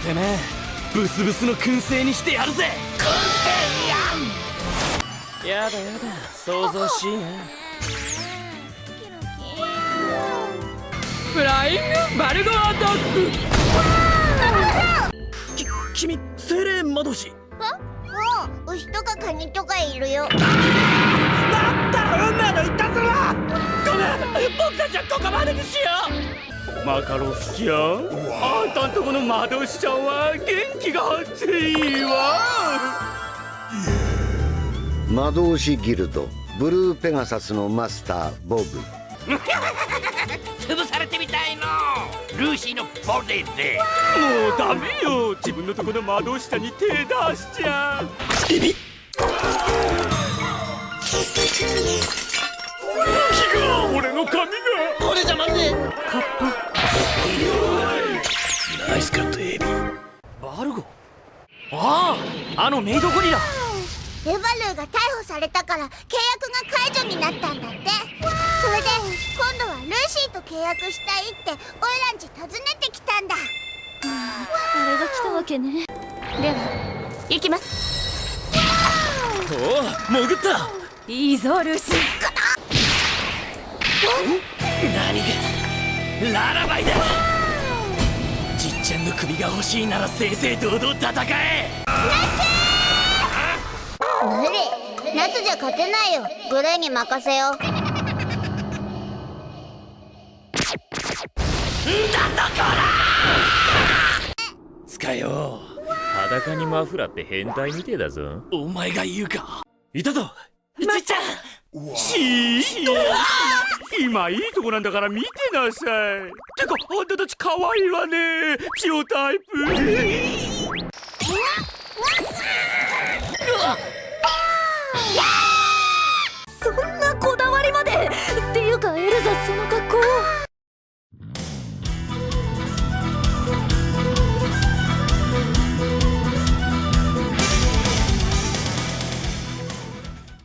てめえブスブスの燻製にしてやるぜ。燻製やん。やだやだ、想像しいな。フライングバルゴアドッグ。君精霊魔導士。牛とかカニとかいるよ。だったら運命のいたずら。ごめん、僕たちはここまでにしよう。マカロフちゃん、あんたんとこの魔導士ちゃんは元気があっていいわ。魔導士ギルドブルーペガサスのマスターボブ。潰されてみたいのルーシーのボディで。もうダメよ、自分のとこの魔導士ちゃんに手出しちゃう。ビビッ俺の髪がこれじゃまんねえ。カッパ。ナイスカットエビ。バルゴ。あのメイドゴリラ。レバルーが逮捕されたから契約が解除になったんだって。それで今度はルーシーと契約したいってオイラんち訪ねてきたんだ。あれが来たわけね。では行きます。おお、潜った。いいぞルーシー。何がララバイだ。じっちゃんの首が欲しいなら正々堂々戦え。無理、夏じゃ勝てないよ。グレーに任せよう。使えよ。裸にマフラーって変態みてえだぞ。お前が言うか。いたぞじっちゃん。今いいとこなんだから見てなさい。てかあんたたち可愛いわね、ピオタイプ。やー